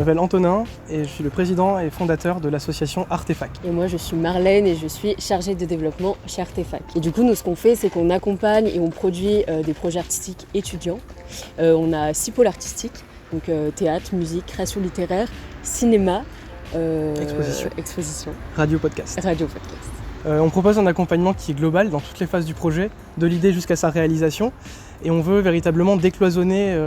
m'appelle Antonin et je suis le président et fondateur de l'association Artefac. Et moi je suis Marlène et je suis chargée de développement chez Artefac. Et du coup nous ce qu'on fait c'est qu'on accompagne et on produit des projets artistiques étudiants. On a 6 pôles artistiques, donc théâtre, musique, création littéraire, cinéma, exposition, radio podcast. On propose un accompagnement qui est global dans toutes les phases du projet, de l'idée jusqu'à sa réalisation. Et on veut véritablement décloisonner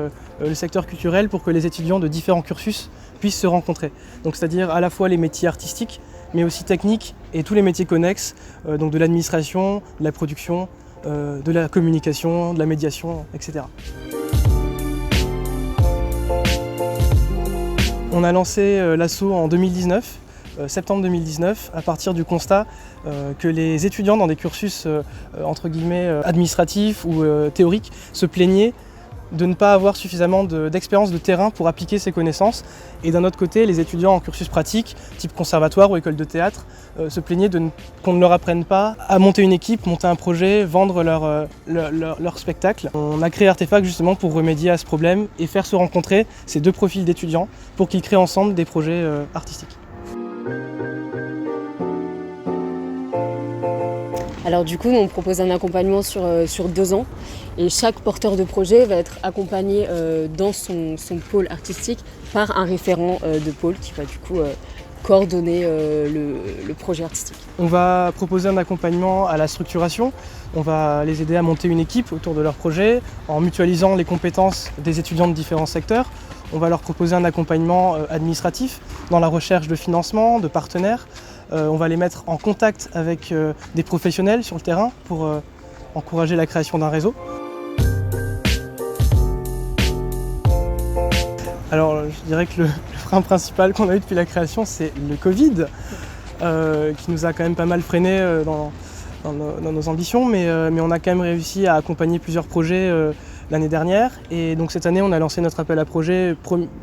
le secteur culturel pour que les étudiants de différents cursus puissent se rencontrer. Donc c'est-à-dire à la fois les métiers artistiques, mais aussi techniques et tous les métiers connexes, donc de l'administration, de la production, de la communication, de la médiation, etc. On a lancé l'asso en 2019. Septembre 2019, à partir du constat que les étudiants dans des cursus entre guillemets administratifs ou théoriques se plaignaient de ne pas avoir suffisamment d'expérience de terrain pour appliquer ces connaissances. Et d'un autre côté, les étudiants en cursus pratique, type conservatoire ou école de théâtre, se plaignaient qu'on ne leur apprenne pas à monter une équipe, monter un projet, vendre leur spectacle. On a créé Artefac justement pour remédier à ce problème et faire se rencontrer ces deux profils d'étudiants pour qu'ils créent ensemble des projets artistiques. Alors du coup, on propose un accompagnement sur 2 ans et chaque porteur de projet va être accompagné dans son pôle artistique par un référent de pôle qui va du coup coordonner le projet artistique. On va proposer un accompagnement à la structuration. On va les aider à monter une équipe autour de leur projet en mutualisant les compétences des étudiants de différents secteurs. On va leur proposer un accompagnement administratif dans la recherche de financement, de partenaires. On va les mettre en contact avec des professionnels sur le terrain pour encourager la création d'un réseau. Alors je dirais que le frein principal qu'on a eu depuis la création, c'est le Covid, qui nous a quand même pas mal freiné dans nos ambitions, mais on a quand même réussi à accompagner plusieurs projets l'année dernière. Et donc cette année, on a lancé notre appel à projet,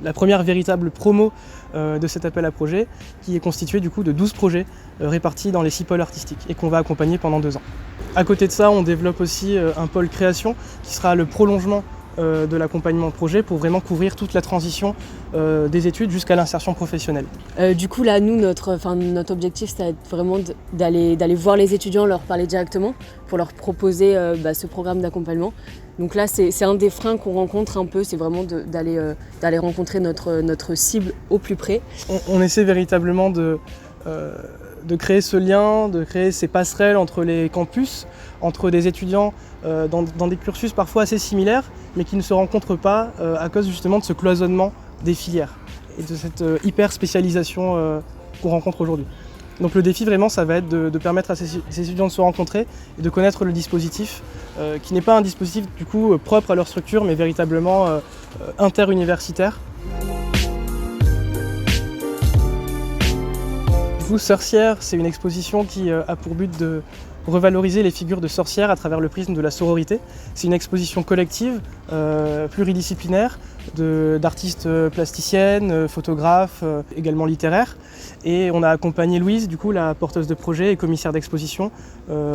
la première véritable promo de cet appel à projet, qui est constitué du coup de 12 projets répartis dans les 6 pôles artistiques et qu'on va accompagner pendant 2 ans. À côté de ça, on développe aussi un pôle création qui sera le prolongement de l'accompagnement projet pour vraiment couvrir toute la transition des études jusqu'à l'insertion professionnelle. Du coup là, nous, notre objectif, c'est vraiment d'aller voir les étudiants, leur parler directement pour leur proposer ce programme d'accompagnement. Donc là, c'est un des freins qu'on rencontre un peu, c'est vraiment d'aller rencontrer notre cible au plus près. On essaie véritablement de créer ce lien, de créer ces passerelles entre les campus, entre des étudiants dans des cursus parfois assez similaires, mais qui ne se rencontrent pas à cause justement de ce cloisonnement des filières et de cette hyper spécialisation qu'on rencontre aujourd'hui. Donc le défi vraiment, ça va être de permettre à ces étudiants de se rencontrer et de connaître le dispositif, qui n'est pas un dispositif du coup propre à leur structure, mais véritablement interuniversitaire. Du coup, Sorcières, c'est une exposition qui a pour but de revaloriser les figures de sorcières à travers le prisme de la sororité. C'est une exposition collective, pluridisciplinaire, d'artistes plasticiennes, photographes, également littéraires. Et on a accompagné Louise, du coup, la porteuse de projet et commissaire d'exposition,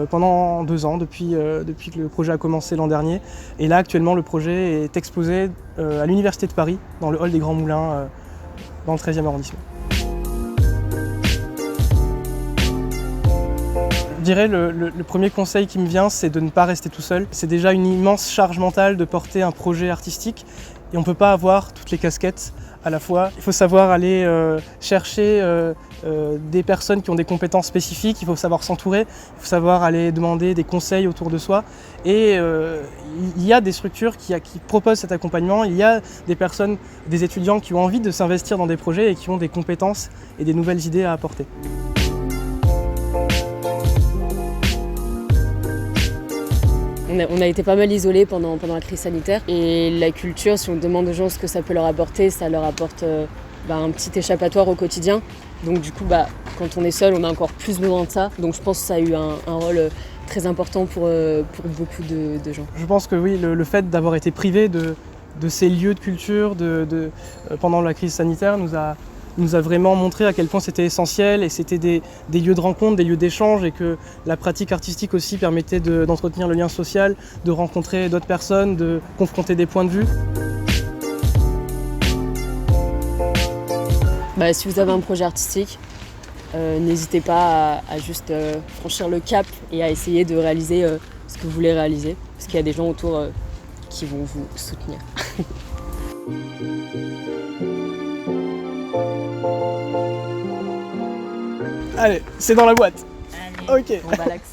pendant 2 ans, depuis que le projet a commencé l'an dernier. Et là, actuellement, le projet est exposé à l'Université de Paris, dans le hall des Grands Moulins, dans le 13e arrondissement. Je dirais le premier conseil qui me vient, c'est de ne pas rester tout seul. C'est déjà une immense charge mentale de porter un projet artistique et on ne peut pas avoir toutes les casquettes à la fois. Il faut savoir aller chercher des personnes qui ont des compétences spécifiques, il faut savoir s'entourer, il faut savoir aller demander des conseils autour de soi. Et il y a des structures qui proposent cet accompagnement, il y a des personnes, des étudiants qui ont envie de s'investir dans des projets et qui ont des compétences et des nouvelles idées à apporter. On a été pas mal isolés pendant la crise sanitaire et la culture, si on demande aux gens ce que ça peut leur apporter, ça leur apporte un petit échappatoire au quotidien. Donc du coup, quand on est seul, on a encore plus besoin de ça. Donc je pense que ça a eu un rôle très important pour beaucoup de gens. Je pense que oui, le fait d'avoir été privé de ces lieux de culture pendant la crise sanitaire nous a vraiment montré à quel point c'était essentiel et c'était des lieux de rencontre, des lieux d'échange et que la pratique artistique aussi permettait d'entretenir le lien social, de rencontrer d'autres personnes, de confronter des points de vue. Si vous avez un projet artistique, n'hésitez pas à juste franchir le cap et à essayer de réaliser ce que vous voulez réaliser, parce qu'il y a des gens autour qui vont vous soutenir. Allez, c'est dans la boîte. Allez, Ok. on relaxe.